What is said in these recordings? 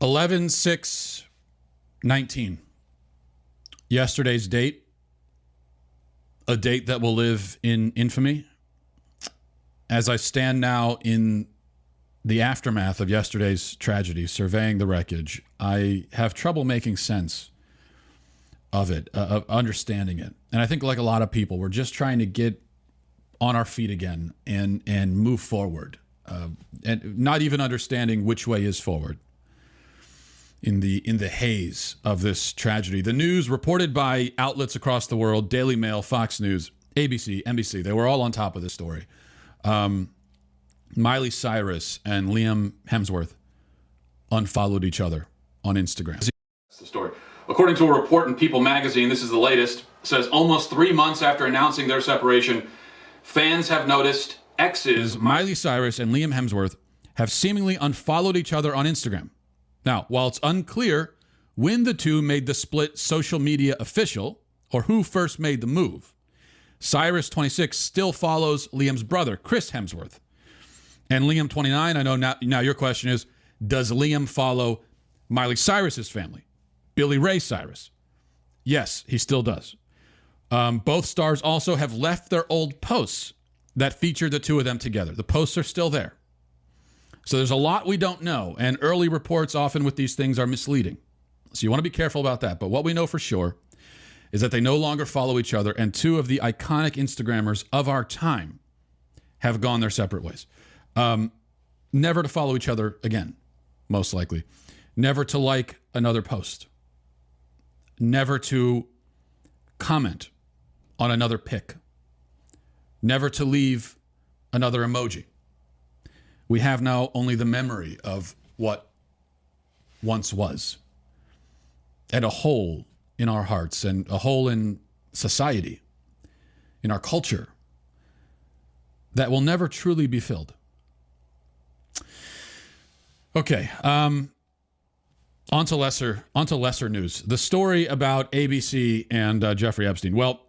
11/6/19. Yesterday's date, a date that will live in infamy. As I stand now in the aftermath of yesterday's tragedy, surveying the wreckage, I have trouble making sense of it, of understanding it. And I think, like a lot of people, we're just trying to get on our feet again and move forward, and not even understanding which way is forward in the haze of this tragedy. The news reported by outlets across the world, Daily Mail, Fox News, ABC, NBC, they were all on top of this story. Miley Cyrus and Liam Hemsworth unfollowed each other on Instagram. That's the story. According to a report in People magazine, this is the latest, says almost 3 months after announcing their separation, fans have noticed exes. Miley Cyrus and Liam Hemsworth have seemingly unfollowed each other on Instagram. Now, while it's unclear when the two made the split social media official or who first made the move, Cyrus, 26, still follows Liam's brother, Chris Hemsworth. And Liam, 29, I know now your question is, does Liam follow Miley Cyrus's family, Billy Ray Cyrus? Yes, he still does. Both stars also have left their old posts that featured the two of them together. The posts are still there. So there's a lot we don't know, and early reports often with these things are misleading. So you want to be careful about that. But what we know for sure is that they no longer follow each other, and two of the iconic Instagrammers of our time have gone their separate ways. Never to follow each other again, most likely. Never to like another post. Never to comment on another pic. Never to leave another emoji. We have now only the memory of what once was, and a hole in our hearts, and a hole in society, in our culture, that will never truly be filled. Okay, on to lesser news. The story about ABC and Jeffrey Epstein. Well,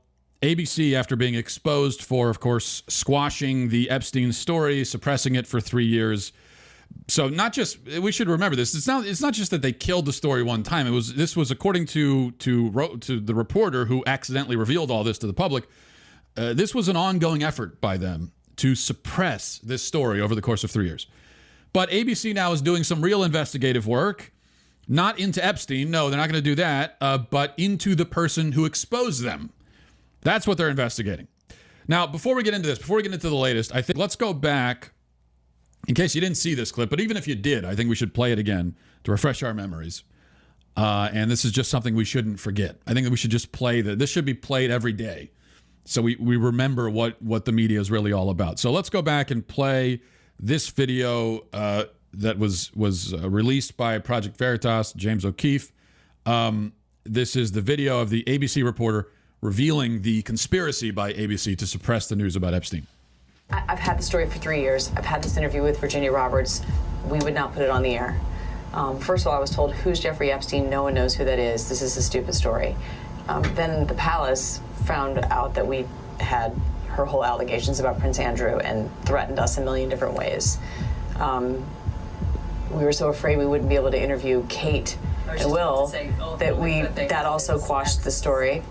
ABC, after being exposed for, of course, squashing the Epstein story, suppressing it for 3 years. So we should remember this. It's not just that they killed the story one time. This was according to the reporter who accidentally revealed all this to the public. This was an ongoing effort by them to suppress this story over the course of 3 years. But ABC now is doing some real investigative work, not into Epstein. No, they're not going to do that, but into the person who exposed them. That's what they're investigating. Now, before we get into the latest, I think let's go back, in case you didn't see this clip, but even if you did, I think we should play it again to refresh our memories. And this is just something we shouldn't forget. I think that we should just play this should be played every day, so we remember what the media is really all about. So let's go back and play this video that was released by Project Veritas, James O'Keefe. This is the video of the ABC reporter revealing the conspiracy by ABC to suppress the news about Epstein. I've had the story for 3 years. I've had this interview with Virginia Roberts. We would not put it on the air. First of all, I was told, who's Jeffrey Epstein? No one knows who that is. This is a stupid story. Then the palace found out that we had her whole allegations about Prince Andrew and threatened us a million different ways. We were so afraid we wouldn't be able to interview Kate and Will that also quashed the story.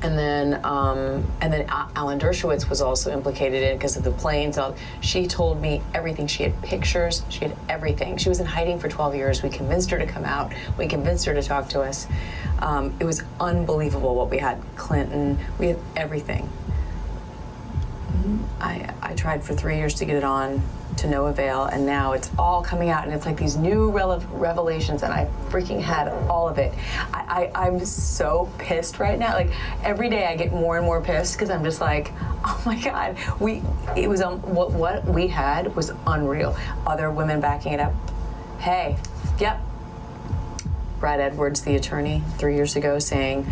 And then Alan Dershowitz was also implicated in it because of the planes. She told me everything. She had pictures. She had everything. She was in hiding for 12 years. We convinced her to come out. We convinced her to talk to us. It was unbelievable what we had. Clinton. We had everything. I tried for 3 years to get it on, to no avail, and now it's all coming out, and it's like these new revelations, and I freaking had all of it. I'm so pissed right now. Like, every day I get more and more pissed because I'm just like, oh my God, what we had was unreal. Other women backing it up. Hey, yep. Brad Edwards, the attorney, 3 years ago, saying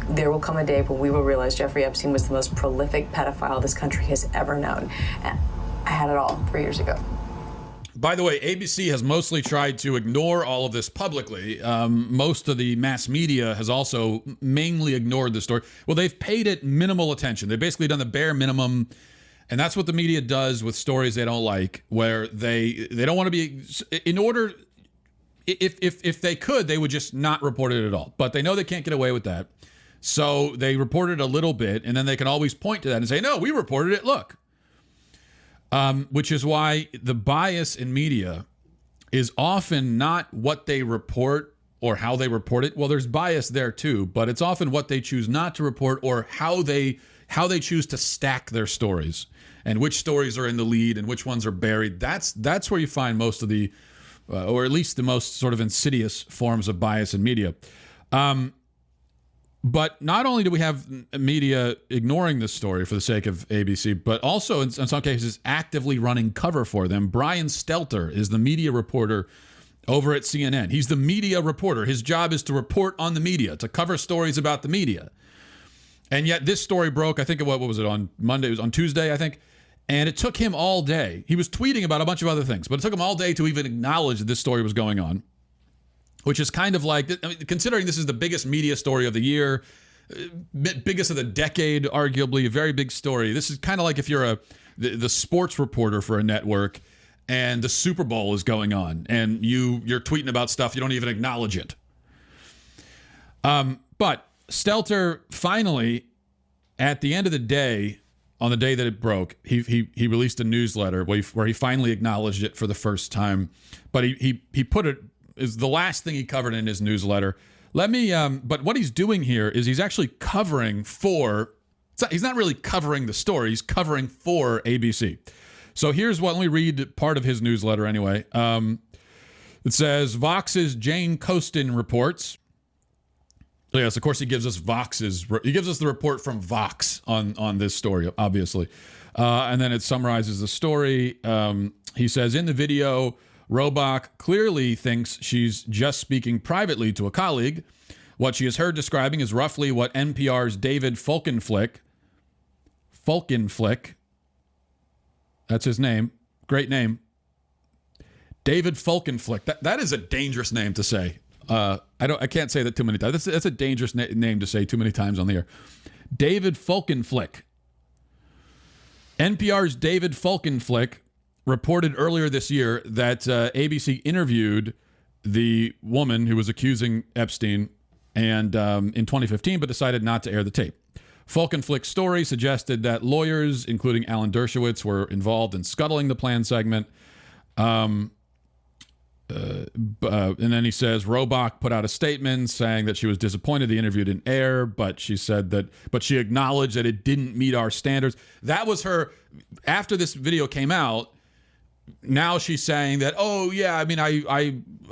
there will come a day when we will realize Jeffrey Epstein was the most prolific pedophile this country has ever known. And I had it all 3 years ago. By the way, ABC has mostly tried to ignore all of this publicly. Most of the mass media has also mainly ignored the story. Well, they've paid it minimal attention. They've basically done the bare minimum. And that's what the media does with stories they don't like, where they don't want to be, in order, if they could, they would just not report it at all. But they know they can't get away with that. So they reported a little bit, and then they can always point to that and say, no, we reported it, look. Which is why the bias in media is often not what they report or how they report it. Well, there's bias there too, but it's often what they choose not to report or how they choose to stack their stories and which stories are in the lead and which ones are buried. That's where you find most of the, or at least the most sort of insidious forms of bias in media. But not only do we have media ignoring this story for the sake of ABC, but also in some cases actively running cover for them. Brian Stelter is the media reporter over at CNN. He's the media reporter. His job is to report on the media, to cover stories about the media. And yet this story broke, I think, what was it, on Monday? It was on Tuesday, I think. And it took him all day. He was tweeting about a bunch of other things, but it took him all day to even acknowledge that this story was going on. Which is kind of like, I mean, considering this is the biggest media story of the year, biggest of the decade, arguably, a very big story. This is kind of like if you're the sports reporter for a network and the Super Bowl is going on and you're tweeting about stuff, you don't even acknowledge it. But Stelter finally, at the end of the day, on the day that it broke, he released a newsletter where he finally acknowledged it for the first time. But he put it, is the last thing he covered in his newsletter. But what he's doing here is he's actually covering for, he's not really covering the story, he's covering for ABC. So here's what, let me read part of his newsletter anyway. It says, Vox's Jane Coaston reports. Yes, of course he gives us the report from Vox on this story, obviously. And then it summarizes the story. He says, in the video, Robach clearly thinks she's just speaking privately to a colleague. What she has heard describing is roughly what NPR's David Folkenflik, that's his name, great name, David Folkenflik. That is a dangerous name to say. I can't say that too many times. That's a dangerous name to say too many times on the air. David Folkenflik. NPR's David Folkenflik reported earlier this year that ABC interviewed the woman who was accusing Epstein and in 2015, but decided not to air the tape. Folkenflik's story suggested that lawyers, including Alan Dershowitz, were involved in scuttling the planned segment. And then he says Robach put out a statement saying that she was disappointed the interview didn't air, but she acknowledged that it didn't meet our standards. That was her, after this video came out. Now she's saying that, oh yeah, I mean,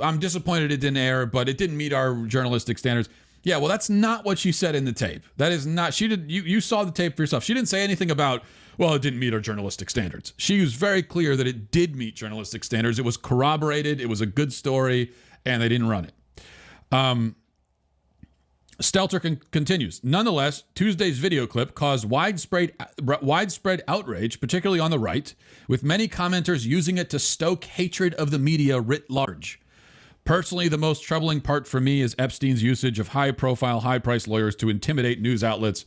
I'm disappointed it didn't air, but it didn't meet our journalistic standards. Yeah, well, that's not what she said in the tape. That is not, you saw the tape for yourself. She didn't say anything about, well, it didn't meet our journalistic standards. She was very clear that it did meet journalistic standards. It was corroborated. It was a good story, and they didn't run it. Stelter continues. Nonetheless, Tuesday's video clip caused widespread outrage, particularly on the right, with many commenters using it to stoke hatred of the media writ large. Personally, the most troubling part for me is Epstein's usage of high-profile, high-priced lawyers to intimidate news outlets.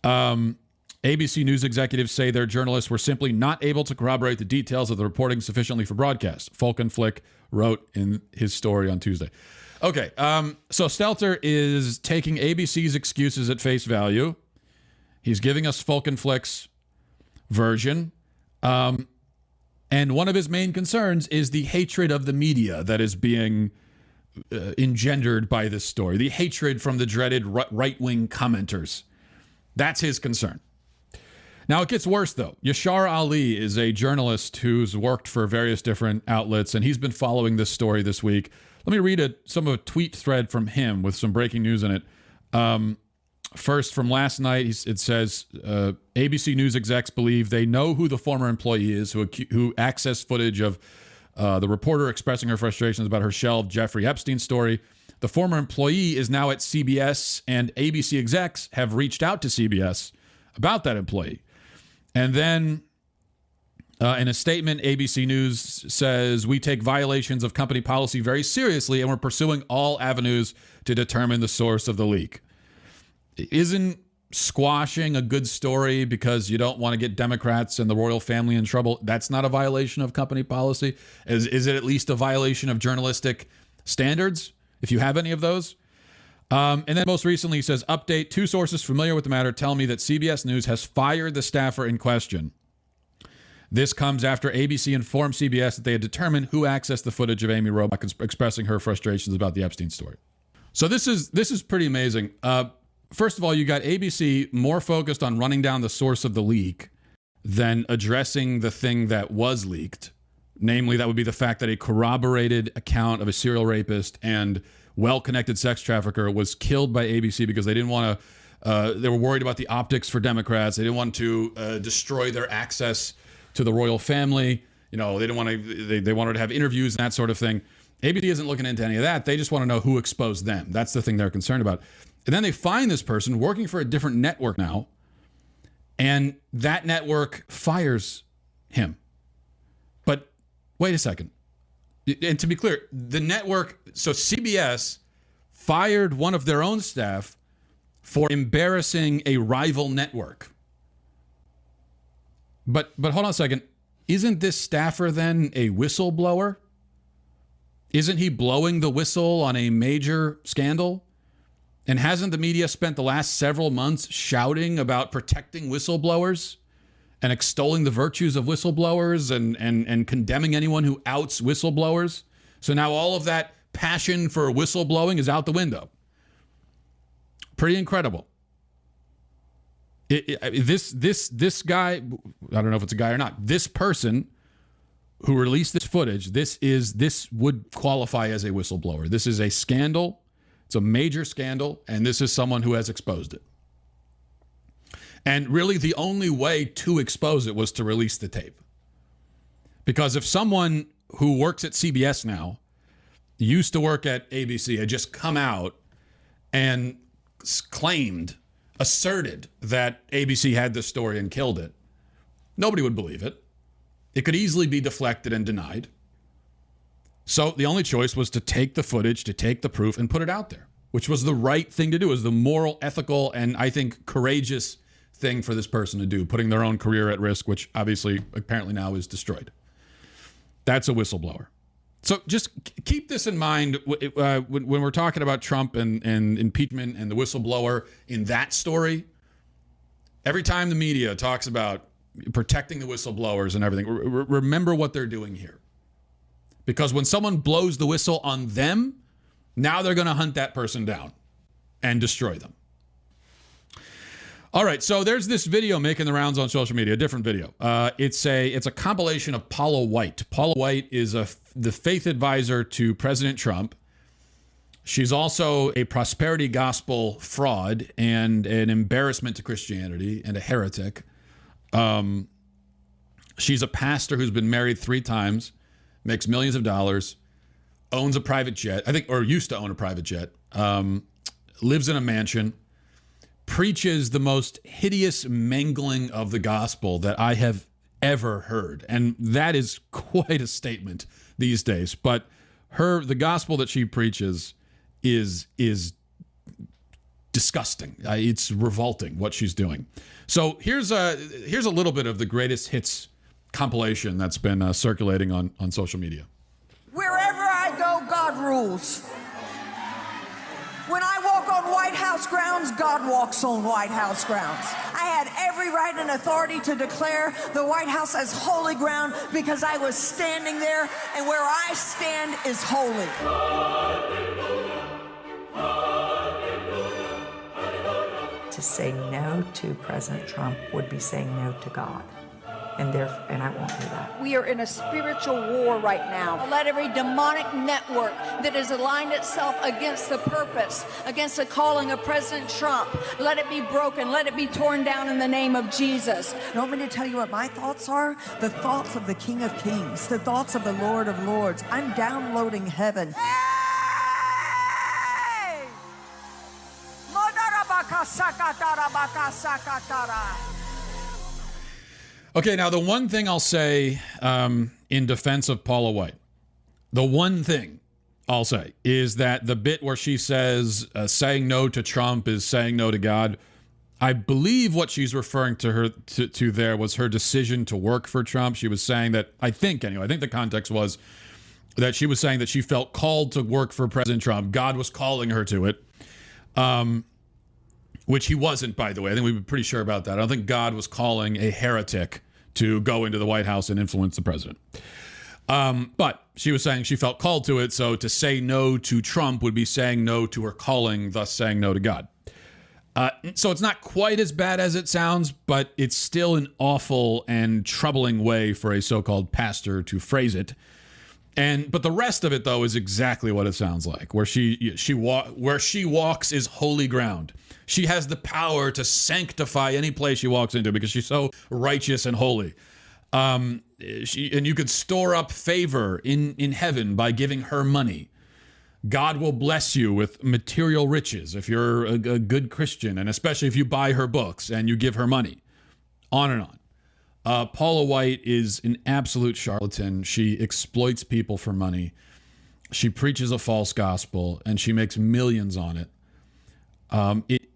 ABC News executives say their journalists were simply not able to corroborate the details of the reporting sufficiently for broadcast. Folkenflik wrote in his story on Tuesday. Okay, so Stelter is taking ABC's excuses at face value. He's giving us Folkenflik's version. And one of his main concerns is the hatred of the media that is being engendered by this story. The hatred from the dreaded right-wing commenters. That's his concern. Now, it gets worse, though. Yashar Ali is a journalist who's worked for various different outlets, and he's been following this story this week. Let me read some of a tweet thread from him with some breaking news in it. First, from last night, it says, ABC News execs believe they know who the former employee is who accessed footage of the reporter expressing her frustrations about her shelved Jeffrey Epstein story. The former employee is now at CBS, and ABC execs have reached out to CBS about that employee. And then in a statement, ABC News says, we take violations of company policy very seriously, and we're pursuing all avenues to determine the source of the leak. Isn't squashing a good story because you don't want to get Democrats and the royal family in trouble? That's not a violation of company policy. Is it at least a violation of journalistic standards, if you have any of those. And then most recently, he says, update, 2 sources familiar with the matter tell me that CBS News has fired the staffer in question. This comes after ABC informed CBS that they had determined who accessed the footage of Amy Robach expressing her frustrations about the Epstein story. So this is pretty amazing. First of all, you got ABC more focused on running down the source of the leak than addressing the thing that was leaked. Namely, that would be the fact that a corroborated account of a serial rapist and well-connected sex trafficker was killed by ABC because they didn't want to, they were worried about the optics for Democrats. They didn't want to destroy their access to the royal family. You know, they didn't want to, they wanted to have interviews and that sort of thing. ABC isn't looking into any of that. They just want to know who exposed them. That's the thing they're concerned about. And then they find this person working for a different network now, and that network fires him. But wait a second. And to be clear, the network, so CBS fired one of their own staff for embarrassing a rival network. But hold on a second. Isn't this staffer then a whistleblower? Isn't he blowing the whistle on a major scandal? And hasn't the media spent the last several months shouting about protecting whistleblowers and extolling the virtues of whistleblowers and condemning anyone who outs whistleblowers? So now all of that passion for whistleblowing is out the window. Pretty incredible. This guy, I don't know if it's a guy or not, this person who released this footage, this would qualify as a whistleblower. This is a scandal. It's a major scandal, and this is someone who has exposed it. And really the only way to expose it was to release the tape. Because if someone who works at CBS now, used to work at ABC, had just come out and asserted that ABC had this story and killed it, nobody would believe it. It could easily be deflected and denied. So the only choice was to take the footage, to take the proof, and put it out there, which was the right thing to do. It was the moral, ethical, and I think courageous thing for this person to do, putting their own career at risk, which obviously apparently now is destroyed. That's a whistleblower. So just keep this in mind when we're talking about Trump and impeachment and the whistleblower in that story. Every time the media talks about protecting the whistleblowers and everything, remember what they're doing here. Because when someone blows the whistle on them, now they're going to hunt that person down and destroy them. All right, so there's this video making the rounds on social media, a different video. It's a compilation of Paula White. Paula White is the faith advisor to President Trump. She's also a prosperity gospel fraud and an embarrassment to Christianity and a heretic. She's a pastor who's been married 3 times, makes millions of dollars, owns a private jet, I think, or used to own a private jet, lives in a mansion, preaches the most hideous mangling of the gospel that I have ever heard. And that is quite a statement these days. But the gospel that she preaches is disgusting. It's revolting what she's doing. So here's a little bit of the greatest hits compilation that's been circulating on social media. Wherever I go, God rules. When I walk on White House grounds, God walks on White House grounds. I had every right and authority to declare the White House as holy ground because I was standing there, and where I stand is holy. To say no to President Trump would be saying no to God. And I won't do that. We are in a spiritual war right now. Let every demonic network that has aligned itself against the purpose, against the calling of President Trump, let it be broken, let it be torn down in the name of Jesus. You want me to tell you what my thoughts are? The thoughts of the King of Kings, the thoughts of the Lord of Lords. I'm downloading heaven. Hey! Okay, now the one thing I'll say in defense of Paula White, the one thing I'll say is that the bit where she says saying no to Trump is saying no to God, I believe what she's referring to there was her decision to work for Trump. She was saying that, I think the context was that she was saying that she felt called to work for President Trump. God was calling her to it, which he wasn't, by the way. I think we were pretty sure about that. I don't think God was calling a heretic to go into the White House and influence the president. But she was saying she felt called to it, so to say no to Trump would be saying no to her calling, thus saying no to God. So it's not quite as bad as it sounds, but it's still an awful and troubling way for a so-called pastor to phrase it. But the rest of it, though, is exactly what it sounds like. Where where she walks is holy ground. She has the power to sanctify any place she walks into because she's so righteous and holy. And you could store up favor in heaven by giving her money. God will bless you with material riches if you're a good Christian, and especially if you buy her books and you give her money. On and on. Paula White is an absolute charlatan. She exploits people for money. She preaches a false gospel, and she makes millions on it.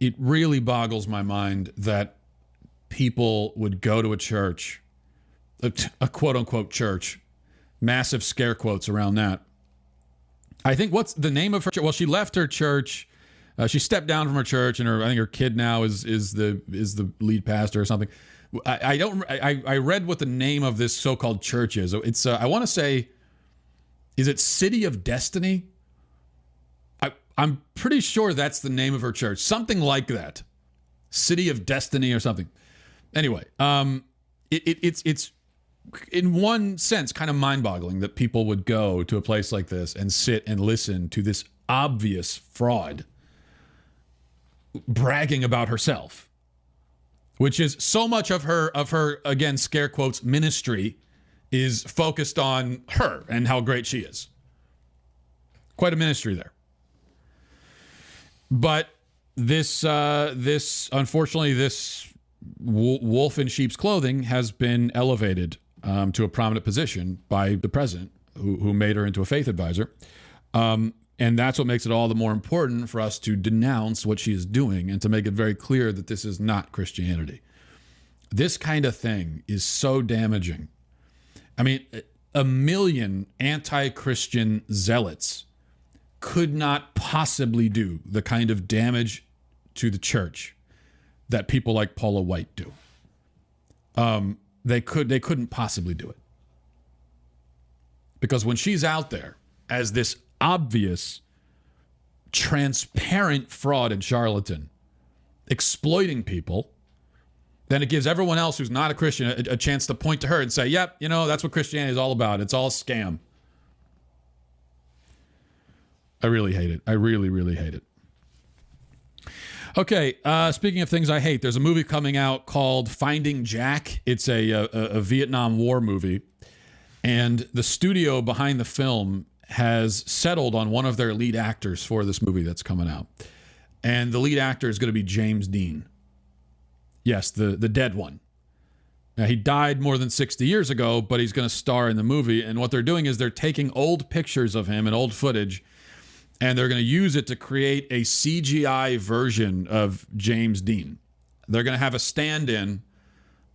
It really boggles my mind that people would go to a church, a quote-unquote church, massive scare quotes around that. I think what's the name of her church? Well, she left her church. She stepped down from her church, and I think her kid now is the lead pastor or something. I read what the name of this so-called church is. It's I want to say, is it City of Destiny? I'm pretty sure that's the name of her church, something like that, City of Destiny or something. Anyway, it's in one sense kind of mind-boggling that people would go to a place like this and sit and listen to this obvious fraud bragging about herself, which is so much of her again, scare quotes, ministry is focused on her and how great she is. Quite a ministry there. But this unfortunately, this wolf in sheep's clothing has been elevated to a prominent position by the president, who made her into a faith advisor. And that's what makes it all the more important for us to denounce what she is doing and to make it very clear that this is not Christianity. This kind of thing is so damaging. I mean, 1 million anti-Christian zealots could not possibly do the kind of damage to the church that people like Paula White do. They couldn't possibly do it. Because when she's out there as this obvious, transparent fraud and charlatan, exploiting people, then it gives everyone else who's not a Christian a chance to point to her and say, yep, that's what Christianity is all about. It's all a scam. I really hate it. I really, really hate it. Okay, speaking of things I hate, there's a movie coming out called Finding Jack. It's a Vietnam War movie, and the studio behind the film has settled on one of their lead actors for this movie that's coming out. And the lead actor is going to be James Dean. Yes, the dead one. Now, he died more than 60 years ago, but he's going to star in the movie. And what they're doing is they're taking old pictures of him and old footage, and they're going to use it to create a CGI version of James Dean. They're going to have a stand-in,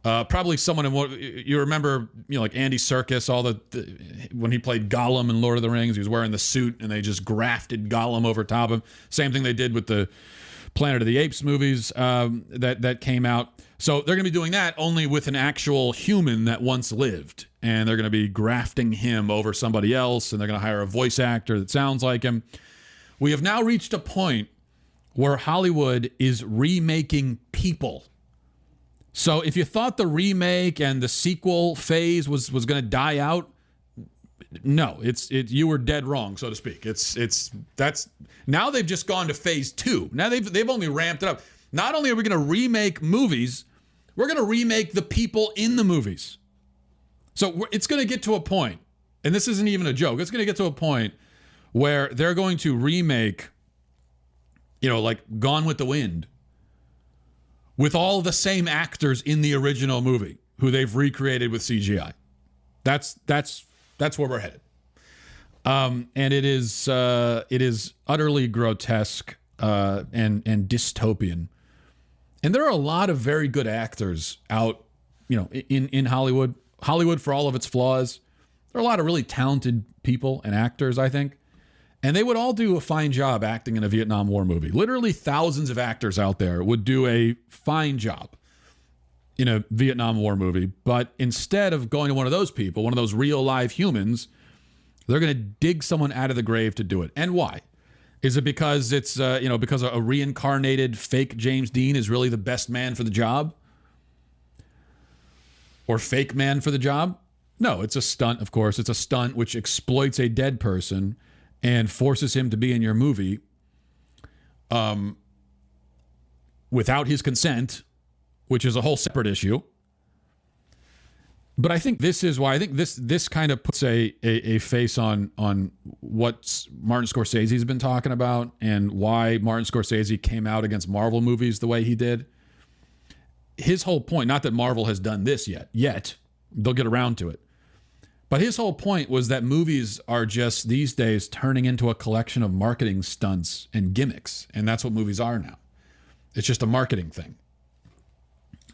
probably someone in what you remember, like Andy Serkis, when he played Gollum in Lord of the Rings, he was wearing the suit, and they just grafted Gollum over top of him. Same thing they did with the Planet of the Apes movies that came out. So they're going to be doing that only with an actual human that once lived, and they're going to be grafting him over somebody else, and they're going to hire a voice actor that sounds like him. We have now reached a point where Hollywood is remaking people. So if you thought the remake and the sequel phase was going to die out, no, you were dead wrong, so to speak. That's now they've just gone to phase 2. Now they've only ramped it up. Not only are we going to remake movies, we're going to remake the people in the movies. So it's going to get to a point, and this isn't even a joke. It's going to get to a point where they're going to remake, like Gone with the Wind, with all the same actors in the original movie who they've recreated with CGI. That's where we're headed. And it is utterly grotesque and dystopian. And there are a lot of very good actors out, in Hollywood. Hollywood, for all of its flaws, There are a lot of really talented people and actors, I think. And they would all do a fine job acting in a Vietnam War movie. Literally thousands of actors out there would do a fine job in a Vietnam War movie. But instead of going to one of those people, one of those real live humans, they're going to dig someone out of the grave to do it. And why? Is it because it's, because a reincarnated fake James Dean is really the best man for the job? Or fake man for the job? No, it's a stunt, of course. It's a stunt which exploits a dead person and forces him to be in your movie without his consent, which is a whole separate issue. But I think this is why I think this kind of puts a face on what Martin Scorsese's been talking about and why Martin Scorsese came out against Marvel movies the way he did. His whole point, not that Marvel has done this yet, they'll get around to it. But his whole point was that movies are just these days turning into a collection of marketing stunts and gimmicks. And that's what movies are now. It's just a marketing thing.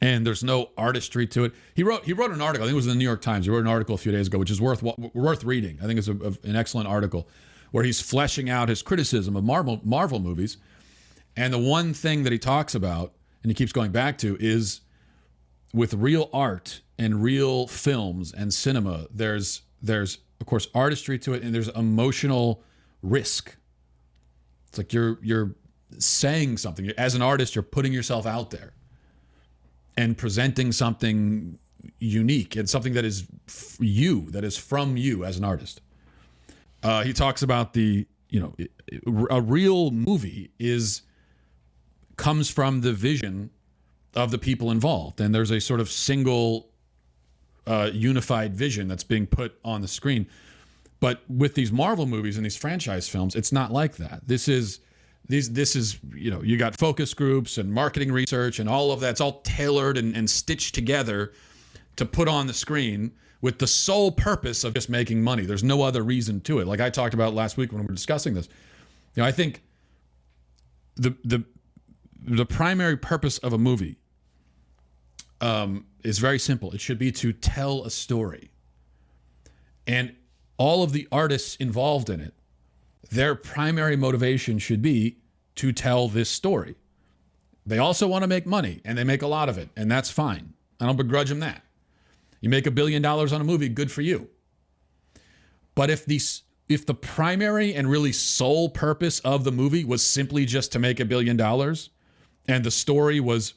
And there's no artistry to it. He wrote an article, I think it was in the New York Times. He wrote an article a few days ago, which is worth reading. I think it's an excellent article where he's fleshing out his criticism of Marvel movies. And the one thing that he talks about, and he keeps going back to, is with real art and real films and cinema, there's of course artistry to it, and there's emotional risk. It's like you're saying something. As an artist, you're putting yourself out there and presenting something unique and something that is that is from you as an artist. He talks about a real movie comes from the vision of the people involved. And there's a sort of single unified vision that's being put on the screen. But with these Marvel movies and these franchise films, it's not like that. This is, you got focus groups and marketing research and all of that's all tailored and stitched together to put on the screen with the sole purpose of just making money. There's no other reason to it. Like I talked about last week when we were discussing this. I think the primary purpose of a movie is very simple. It should be to tell a story. And all of the artists involved in it, their primary motivation should be to tell this story. They also want to make money, and they make a lot of it, and that's fine. I don't begrudge them that. You make $1 billion on a movie, good for you. But if the primary and really sole purpose of the movie was simply just to make $1 billion, and the story was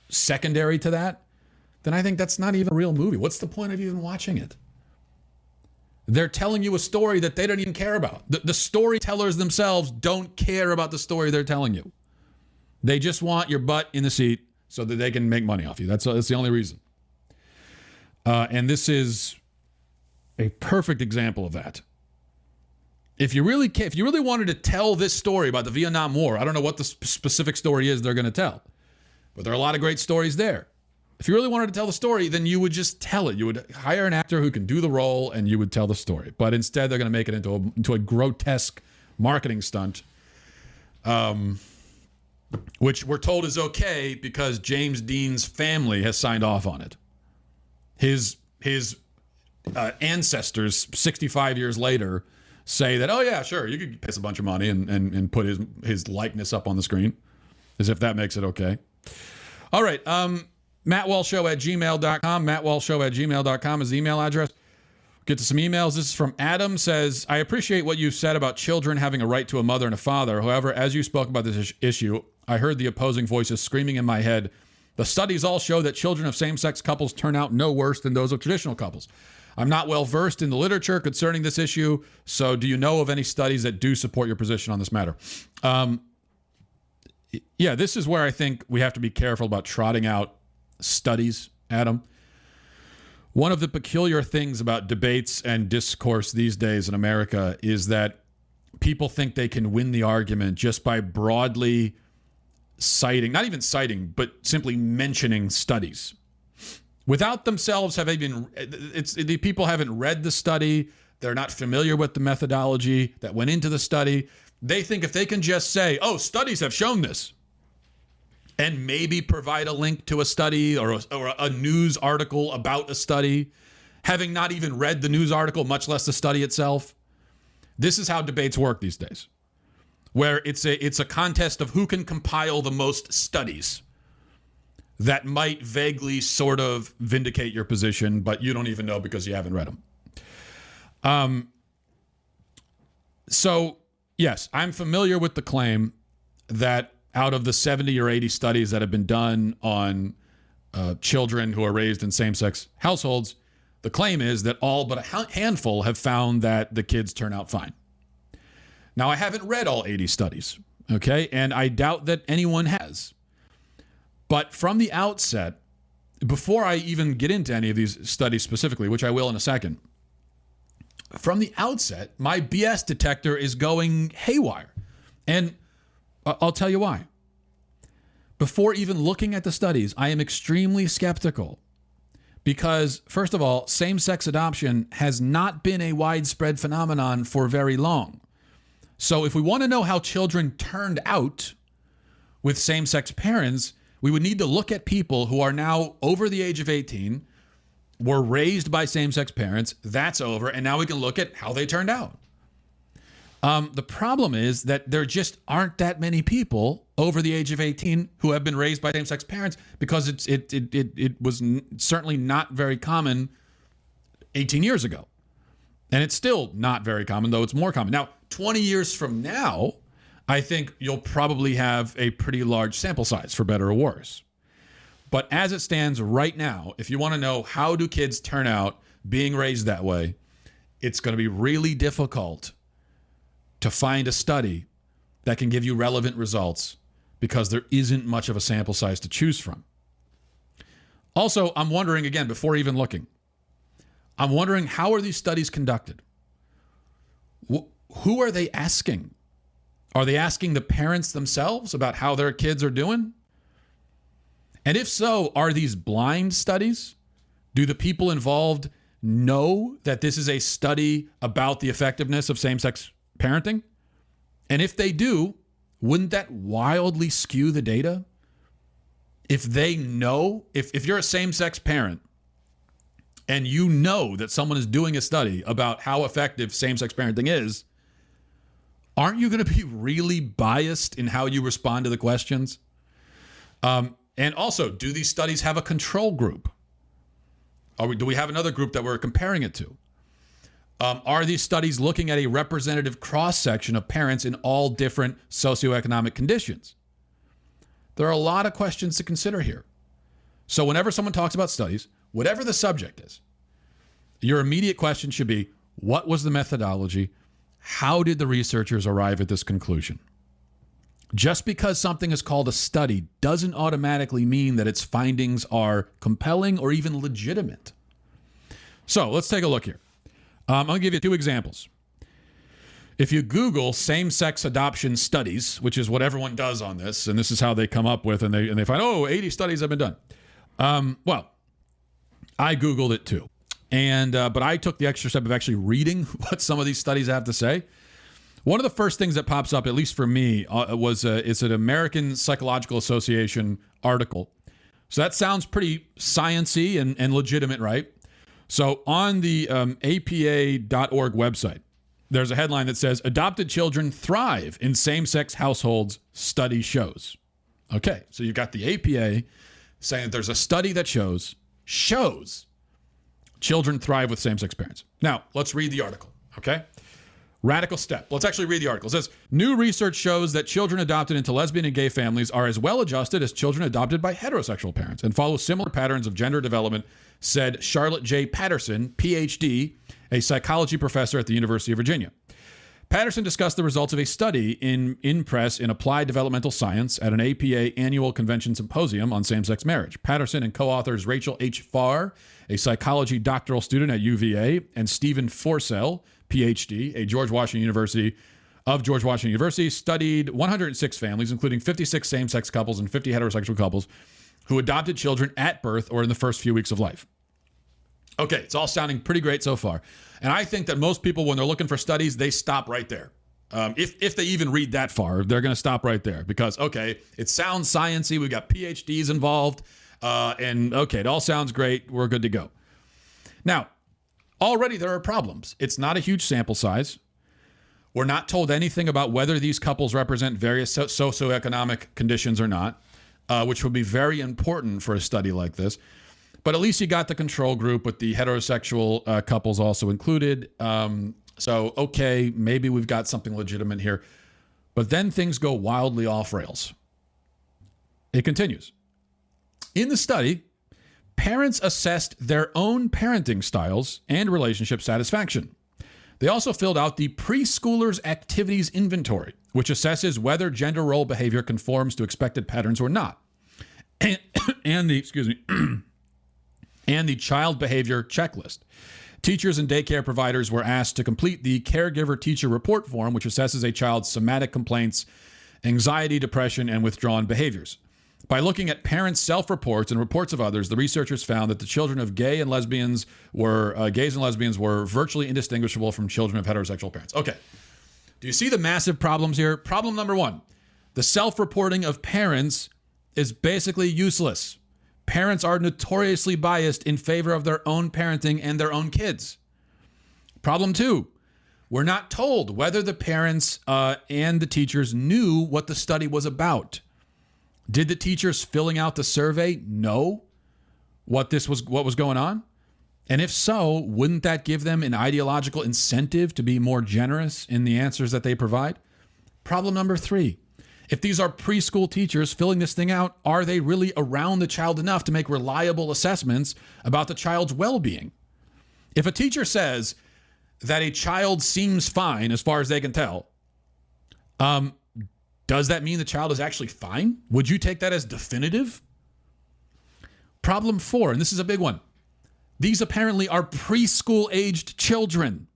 secondary to that, then I think that's not even a real movie. What's the point of even watching it? They're telling you a story that they don't even care about. The storytellers themselves don't care about the story they're telling you. They just want your butt in the seat so that they can make money off you. That's the only reason. And this is a perfect example of that. If you really wanted to tell this story about the Vietnam War, I don't know what the specific story is they're going to tell, but there are a lot of great stories there. If you really wanted to tell the story, then you would just tell it. You would hire an actor who can do the role, and you would tell the story. But instead, they're going to make it into a grotesque marketing stunt, which we're told is okay because James Dean's family has signed off on it. His ancestors, 65 years later, say that, oh yeah, sure, you could pay us a bunch of money and put his likeness up on the screen, as if that makes it okay. All right, MattWalshShow@gmail.com. MattWalshShow@gmail.com is the email address. Get to some emails. This is from Adam. Says, I appreciate what you've said about children having a right to a mother and a father. However, as you spoke about this issue, I heard the opposing voices screaming in my head. The studies all show that children of same-sex couples turn out no worse than those of traditional couples. I'm not well versed in the literature concerning this issue, so do you know of any studies that do support your position on this matter? Yeah, this is where I think we have to be careful about trotting out studies, Adam. One of the peculiar things about debates and discourse these days in America is that people think they can win the argument just by broadly citing, not even citing, but simply mentioning studies. Without themselves the people haven't read the study, they're not familiar with the methodology that went into the study. They think if they can just say, oh, studies have shown this, and maybe provide a link to a study or a news article about a study, having not even read the news article, much less the study itself. This is how debates work these days, where it's a contest of who can compile the most studies that might vaguely sort of vindicate your position, but you don't even know because you haven't read them. So, yes, I'm familiar with the claim that out of the 70 or 80 studies that have been done on children who are raised in same-sex households, the claim is that all but a handful have found that the kids turn out fine. Now, I haven't read all 80 studies, okay? And I doubt that anyone has. But from the outset, before I even get into any of these studies specifically, which I will in a second, from the outset, my BS detector is going haywire. And I'll tell you why. Before even looking at the studies, I am extremely skeptical because, first of all, same-sex adoption has not been a widespread phenomenon for very long. So if we want to know how children turned out with same-sex parents, we would need to look at people who are now over the age of 18, were raised by same-sex parents, that's over, and now we can look at how they turned out. The problem is that there just aren't that many people over the age of 18 who have been raised by same-sex parents because it was certainly not very common 18 years ago. And it's still not very common, though it's more common. Now, 20 years from now, I think you'll probably have a pretty large sample size, for better or worse. But as it stands right now, if you want to know how do kids turn out being raised that way, it's going to be really difficult to find a study that can give you relevant results because there isn't much of a sample size to choose from. Also, I'm wondering, again, before even looking, I'm wondering, how are these studies conducted? Who are they asking? Are they asking the parents themselves about how their kids are doing? And if so, are these blind studies? Do the people involved know that this is a study about the effectiveness of same-sex parenting? And if they do, wouldn't that wildly skew the data? If they know, if you're a same-sex parent and you know that someone is doing a study about how effective same-sex parenting is, aren't you going to be really biased in how you respond to the questions? And also, do these studies have a control group? Do we have another group that we're comparing it to? Are these studies looking at a representative cross-section of parents in all different socioeconomic conditions? There are a lot of questions to consider here. So whenever someone talks about studies, whatever the subject is, your immediate question should be, what was the methodology? How did the researchers arrive at this conclusion? Just because something is called a study doesn't automatically mean that its findings are compelling or even legitimate. So let's take a look here. I'm going to give you two examples. If you Google same-sex adoption studies, which is what everyone does on this, and this is how they come up with, and they find, 80 studies have been done. Well, I Googled it too. But I took the extra step of actually reading what some of these studies have to say. One of the first things that pops up, at least for me, it's an American Psychological Association article. So that sounds pretty science-y and legitimate, right? So on the APA.org website, there's a headline that says, adopted children thrive in same-sex households, study shows. Okay, so you've got the APA saying that there's a study that shows children thrive with same-sex parents. Now, let's read the article, okay? Radical step. Let's actually read the article. It says, new research shows that children adopted into lesbian and gay families are as well adjusted as children adopted by heterosexual parents and follow similar patterns of gender development, said Charlotte J. Patterson, PhD, a psychology professor at the University of Virginia. Patterson discussed the results of a study in press in Applied Developmental Science at an APA annual convention symposium on same-sex marriage. Patterson and co-authors Rachel H. Farr, a psychology doctoral student at UVA, and Stephen Forsell, PhD, a George Washington University, studied 106 families, including 56 same-sex couples and 50 heterosexual couples, who adopted children at birth or in the first few weeks of life. Okay, it's all sounding pretty great so far. And I think that most people, when they're looking for studies, they stop right there. If they even read that far, they're going to stop right there because, okay, it sounds science-y. We've got PhDs involved. And okay, it all sounds great. We're good to go. Now, Already there are problems. It's not a huge sample size. We're not told anything about whether these couples represent various socioeconomic conditions or not, which would be very important for a study like this. But at least you got the control group with the heterosexual couples also included. So, okay, maybe we've got something legitimate here. But then things go wildly off rails. It continues. In the study, parents assessed their own parenting styles and relationship satisfaction. They also filled out the preschooler's activities inventory, which assesses whether gender role behavior conforms to expected patterns or not. And the child behavior checklist. Teachers and daycare providers were asked to complete the caregiver teacher report form, which assesses a child's somatic complaints, anxiety, depression, and withdrawn behaviors. By looking at parents' self-reports and reports of others, the researchers found that the children of gays and lesbians were virtually indistinguishable from children of heterosexual parents. Okay. Do you see the massive problems here? Problem number one, the self-reporting of parents is basically useless. Parents are notoriously biased in favor of their own parenting and their own kids. Problem two, we're not told whether the parents and the teachers knew what the study was about. Did the teachers filling out the survey know what was going on? And if so, wouldn't that give them an ideological incentive to be more generous in the answers that they provide? Problem number three, if these are preschool teachers filling this thing out, are they really around the child enough to make reliable assessments about the child's well-being? If a teacher says that a child seems fine as far as they can tell, does that mean the child is actually fine? Would you take that as definitive? Problem four, and this is a big one. These apparently are preschool-aged children.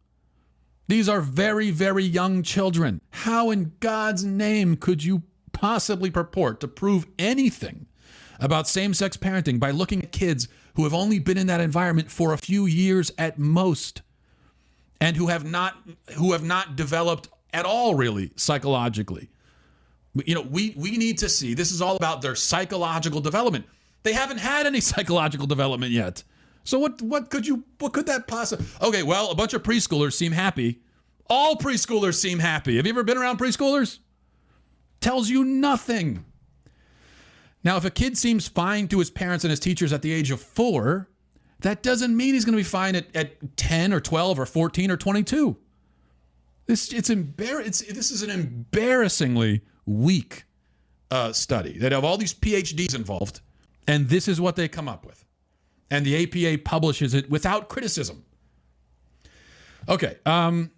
These are very, very young children. How in God's name could you possibly purport to prove anything about same-sex parenting by looking at kids who have only been in that environment for a few years at most and who have not developed at all really psychologically? You know, we need to see, this is all about their psychological development. They haven't had any psychological development yet. So what could that possibly? Okay, well, a bunch of preschoolers seem happy. All preschoolers seem happy. Have you ever been around preschoolers? Tells you nothing. Now, if a kid seems fine to his parents and his teachers at the age of 4, that doesn't mean he's going to be fine at 10 or 12 or 14 or 22. This is an embarrassingly weak study that have all these PhDs involved, and this is what they come up with. And the APA publishes it without criticism. Okay. But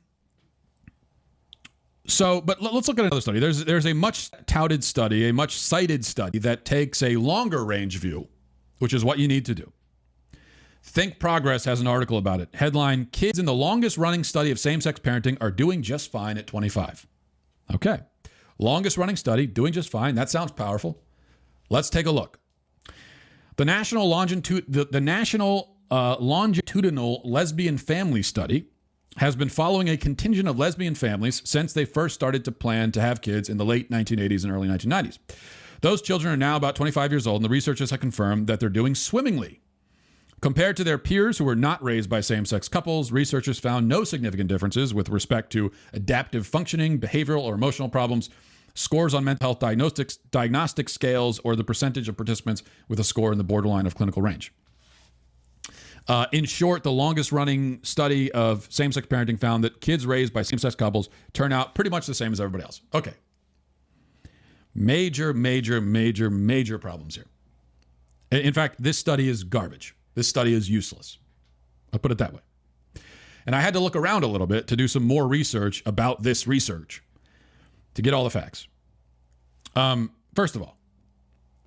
let's look at another study. There's a much touted study, a much cited study that takes a longer range view, which is what you need to do. Think Progress has an article about it. Headline, kids in the longest running study of same-sex parenting are doing just fine at 25. Okay. Longest running study, doing just fine. That sounds powerful. Let's take a look. The National Longitudinal Lesbian Family Study has been following a contingent of lesbian families since they first started to plan to have kids in the late 1980s and early 1990s. Those children are now about 25 years old, and the researchers have confirmed that they're doing swimmingly. Compared to their peers who were not raised by same-sex couples, researchers found no significant differences with respect to adaptive functioning, behavioral or emotional problems, scores on mental health diagnostic scales, or the percentage of participants with a score in the borderline of clinical range. In short, the longest running study of same-sex parenting found that kids raised by same-sex couples turn out pretty much the same as everybody else. Okay. Major problems here. In fact, this study is garbage. This study is useless. I'll put it that way. And I had to look around a little bit to do some more research about this research to get all the facts. First of all,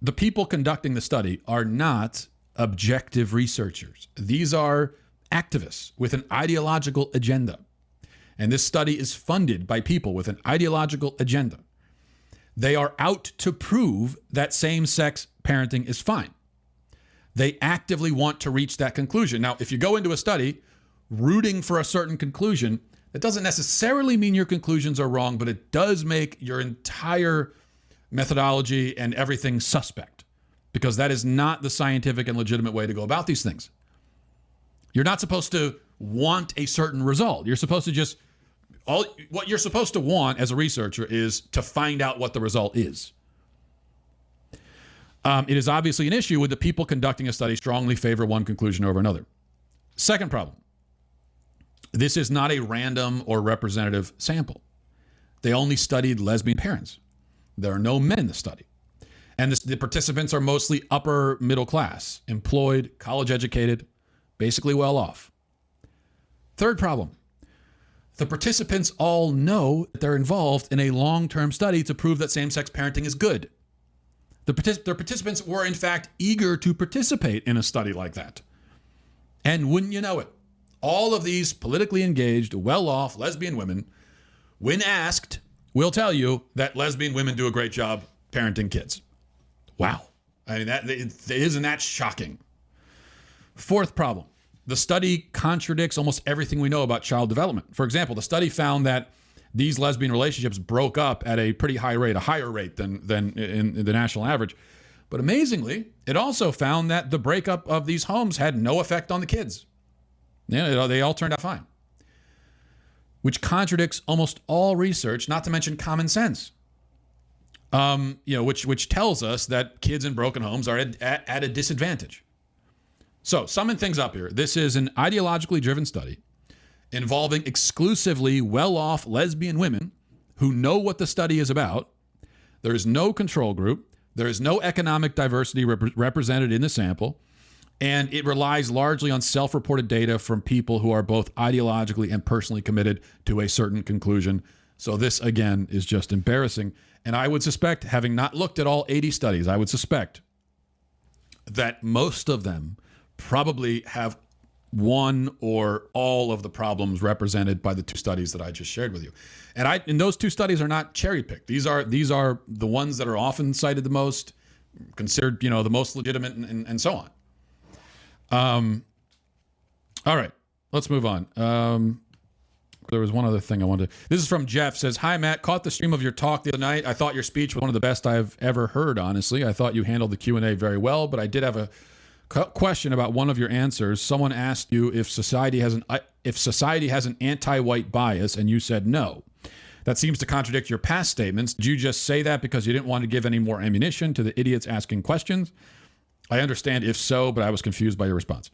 the people conducting the study are not objective researchers. These are activists with an ideological agenda. And this study is funded by people with an ideological agenda. They are out to prove that same-sex parenting is fine. They actively want to reach that conclusion. Now, if you go into a study rooting for a certain conclusion, that doesn't necessarily mean your conclusions are wrong, but it does make your entire methodology and everything suspect, because that is not the scientific and legitimate way to go about these things. You're not supposed to want a certain result. You're supposed to just, what you're supposed to want as a researcher is to find out what the result is. It is obviously an issue when the people conducting a study strongly favor one conclusion over another. Second problem. This is not a random or representative sample. They only studied lesbian parents. There are no men in the study. And the participants are mostly upper middle class, employed, college educated, basically well off. Third problem. The participants all know that they're involved in a long-term study to prove that same-sex parenting is good. Their participants were, in fact, eager to participate in a study like that. And wouldn't you know it, all of these politically engaged, well-off lesbian women, when asked, will tell you that lesbian women do a great job parenting kids. Wow. I mean, isn't that shocking? Fourth problem. The study contradicts almost everything we know about child development. For example, the study found that these lesbian relationships broke up at a pretty high rate, a higher rate than in the national average. But amazingly, it also found that the breakup of these homes had no effect on the kids. They all turned out fine, which contradicts almost all research, not to mention common sense. Which tells us that kids in broken homes are at a disadvantage. So, summing things up here, this is an ideologically driven study involving exclusively well-off lesbian women who know what the study is about. There is no control group. There is no economic diversity represented in the sample. And it relies largely on self-reported data from people who are both ideologically and personally committed to a certain conclusion. So this, again, is just embarrassing. And I would suspect, having not looked at all 80 studies, I would suspect that most of them probably have one or all of the problems represented by the two studies that I just shared with you. And those two studies are not cherry-picked. These are the ones that are often cited the most, considered, the most legitimate, and so on. All right, let's move on. There was one other thing I wanted to... This is from Jeff. Says, hi, Matt. Caught the stream of your talk the other night. I thought your speech was one of the best I've ever heard, honestly. I thought you handled the Q&A very well, but I did have a question about one of your answers. Someone asked you if society has an anti-white bias, and you said no. That seems to contradict your past statements. Did you just say that because you didn't want to give any more ammunition to the idiots asking questions? I understand if so, but I was confused by your response.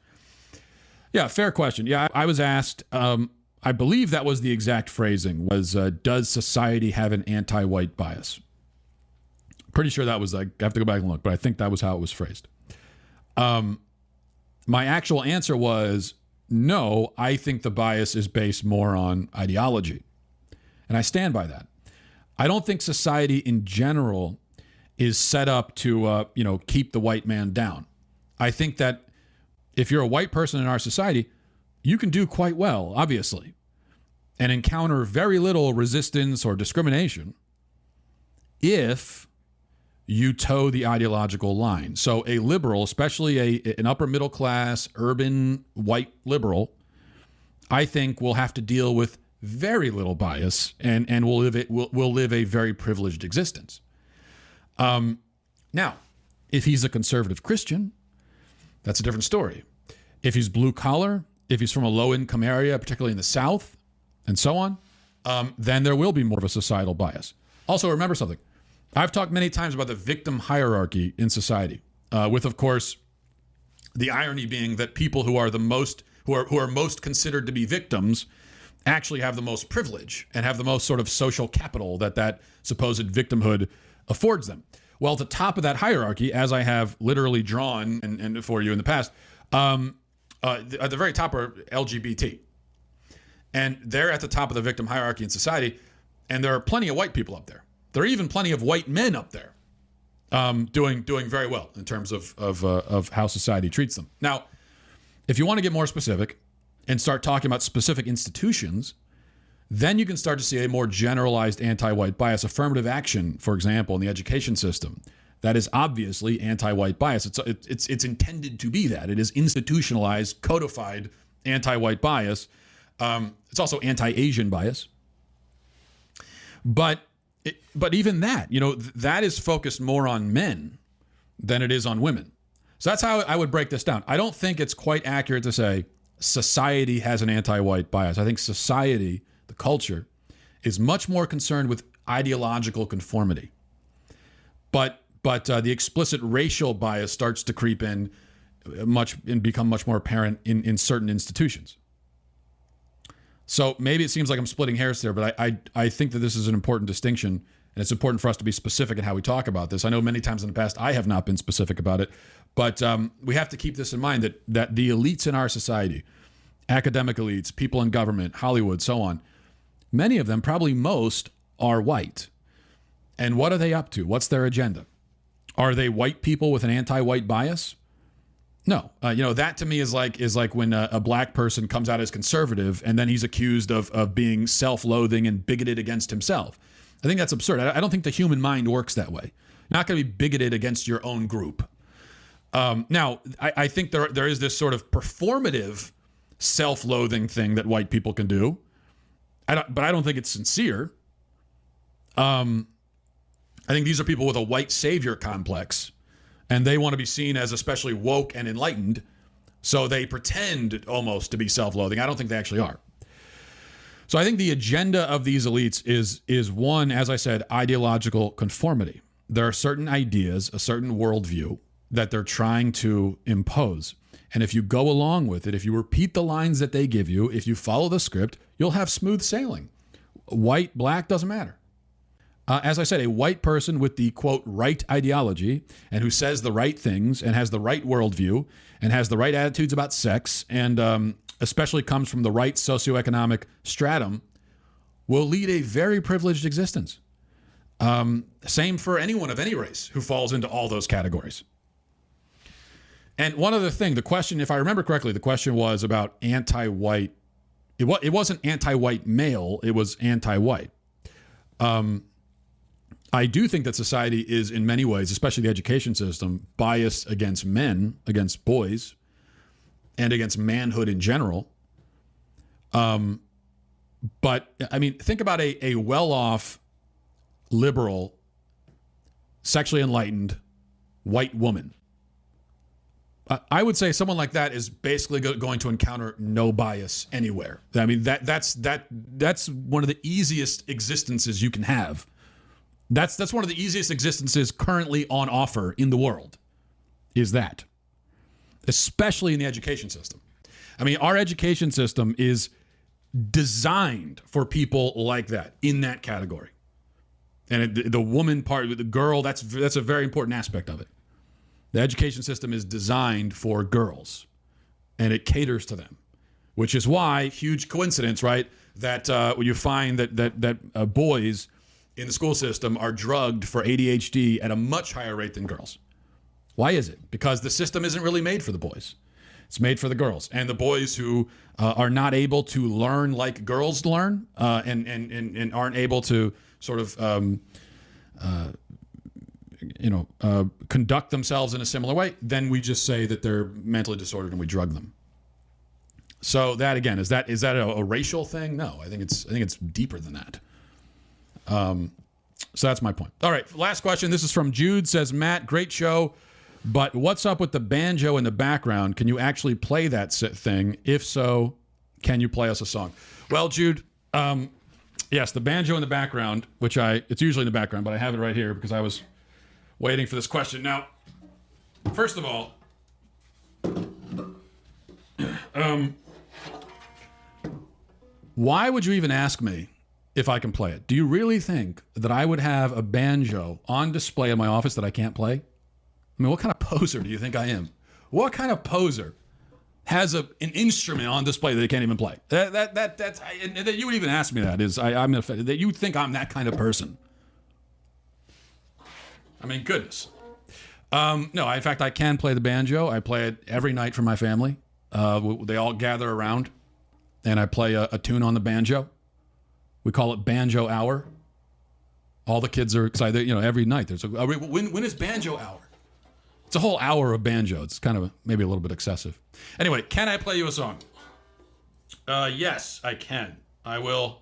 Yeah, fair question. Yeah, I was asked, I believe that was the exact phrasing, was does society have an anti-white bias? Pretty sure that was, I have to go back and look, but I think that was how it was phrased. My actual answer was, no, I think the bias is based more on ideology. And I stand by that. I don't think society in general is set up to, keep the white man down. I think that if you're a white person in our society, you can do quite well, obviously, and encounter very little resistance or discrimination if you toe the ideological line. So a liberal, especially an upper middle class, urban white liberal, I think will have to deal with very little bias and will live a very privileged existence. Now, if he's a conservative Christian, that's a different story. If he's blue collar, if he's from a low income area, particularly in the South, and so on, then there will be more of a societal bias. Also, remember something. I've talked many times about the victim hierarchy in society, with, of course, the irony being that people who are the most who are most considered to be victims actually have the most privilege and have the most sort of social capital that supposed victimhood affords them. Well, at the top of that hierarchy, as I have literally drawn and for you in the past, at the very top are LGBT. And they're at the top of the victim hierarchy in society. And there are plenty of white people up there. There are even plenty of white men up there doing very well in terms of how society treats them. Now, if you want to get more specific and start talking about specific institutions, then you can start to see a more generalized anti-white bias. Affirmative action, for example, in the education system, that is obviously anti-white bias. It's intended to be that. It is institutionalized, codified anti-white bias. It's also anti-Asian bias. But even that, that is focused more on men than it is on women. So that's how I would break this down. I don't think it's quite accurate to say society has an anti-white bias. I think society, the culture, is much more concerned with ideological conformity. But the explicit racial bias starts to creep in and become much more apparent in certain institutions. So maybe it seems like I'm splitting hairs there, but I think that this is an important distinction, and it's important for us to be specific in how we talk about this. I know many times in the past I have not been specific about it, but we have to keep this in mind that the elites in our society, academic elites, people in government, Hollywood, so on, many of them, probably most, are white. And what are they up to? What's their agenda? Are they white people with an anti-white bias? No. That to me is like when a black person comes out as conservative and then he's accused of being self-loathing and bigoted against himself. I think that's absurd. I don't think the human mind works that way. You're not going to be bigoted against your own group. Now, I think there is this sort of performative self-loathing thing that white people can do. But I don't think it's sincere. I think these are people with a white savior complex, and they want to be seen as especially woke and enlightened, so they pretend almost to be self-loathing. I don't think they actually are. So I think the agenda of these elites is one, as I said, ideological conformity. There are certain ideas, a certain worldview that they're trying to impose. And if you go along with it, if you repeat the lines that they give you, if you follow the script, you'll have smooth sailing. White, black, doesn't matter. As I said, a white person with the, quote, right ideology and who says the right things and has the right worldview and has the right attitudes about sex and especially comes from the right socioeconomic stratum will lead a very privileged existence. Same for anyone of any race who falls into all those categories. And one other thing, the question, if I remember correctly, the question was about anti-white. It wasn't anti-white male, it was anti-white. I do think that society is in many ways, especially the education system, biased against men, against boys, and against manhood in general. But I mean, think about a well-off, liberal, sexually enlightened white woman. I would say someone like that is basically going to encounter no bias anywhere. I mean, that's one of the easiest existences you can have. That's one of the easiest existences currently on offer in the world, is that, especially in the education system. I mean, our education system is designed for people like that, in that category. And the woman part, the girl, that's a very important aspect of it. The education system is designed for girls, and it caters to them, which is why, huge coincidence, right, that when you find that boys in the school system are drugged for ADHD at a much higher rate than girls. Why is it? Because the system isn't really made for the boys. It's made for the girls. And the boys who are not able to learn like girls learn and aren't able to sort of conduct themselves in a similar way, then we just say that they're mentally disordered and we drug them. So that, again, is that a racial thing? No, I think it's deeper than that. So that's my point. All right, last question. This is from Jude. Says, Matt, great show, but what's up with the banjo in the background? Can you actually play that thing? If so, can you play us a song? Well, Jude, yes, the banjo in the background, it's usually in the background, but I have it right here because I was waiting for this question. Now, first of all, why would you even ask me if I can play it? Do you really think that I would have a banjo on display in my office that I can't play? I mean, what kind of poser do you think I am? What kind of poser has an instrument on display that they can't even play? That you would even ask me that is, I'm offended that you would think I'm that kind of person. I mean, goodness. No, in fact, I can play the banjo. I play it every night for my family. They all gather around, and I play a tune on the banjo. We call it Banjo Hour. All the kids are excited. Every night there's when is Banjo Hour? It's a whole hour of banjo. It's kind of maybe a little bit excessive. Anyway, can I play you a song? Yes, I can. I will.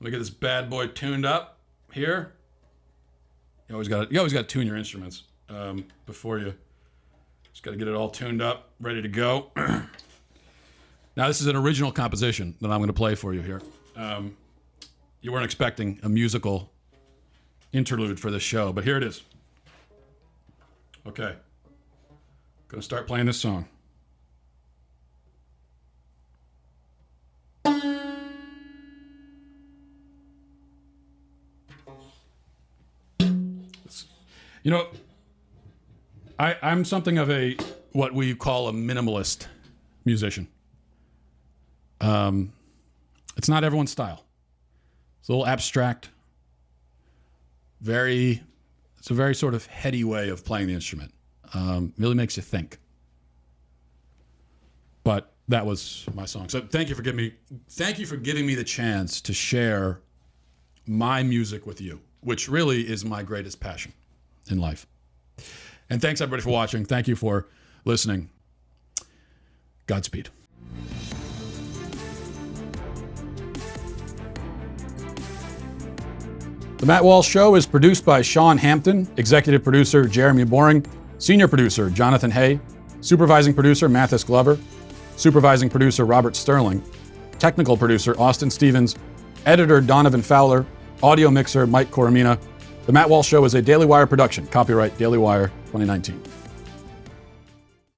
Let me get this bad boy tuned up here. You always got to tune your instruments before you. Just got to get it all tuned up, ready to go. Now, this is an original composition that I'm going to play for you here. You weren't expecting a musical interlude for this show, but here it is. Okay. Going to start playing this song. You know, I'm something of a, what we call a minimalist musician. It's not everyone's style. It's a little abstract. It's a very sort of heady way of playing the instrument. Really makes you think. But that was my song. So thank you for giving me the chance to share my music with you, which really is my greatest passion in life. And thanks everybody for watching. Thank you for listening. Godspeed. The Matt Walsh Show is produced by Sean Hampton, executive producer Jeremy Boring, senior producer Jonathan Hay, supervising producer Mathis Glover, supervising producer Robert Sterling, technical producer Austin Stevens, editor Donovan Fowler, audio mixer Mike Coromina. The Matt Walsh Show is a Daily Wire production. Copyright Daily Wire 2019.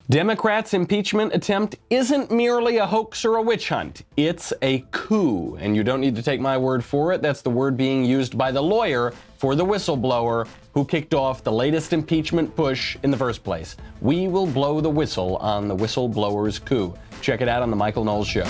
Democrats' impeachment attempt isn't merely a hoax or a witch hunt. It's a coup. And you don't need to take my word for it. That's the word being used by the lawyer for the whistleblower who kicked off the latest impeachment push in the first place. We will blow the whistle on the whistleblowers' coup. Check it out on The Michael Knowles Show.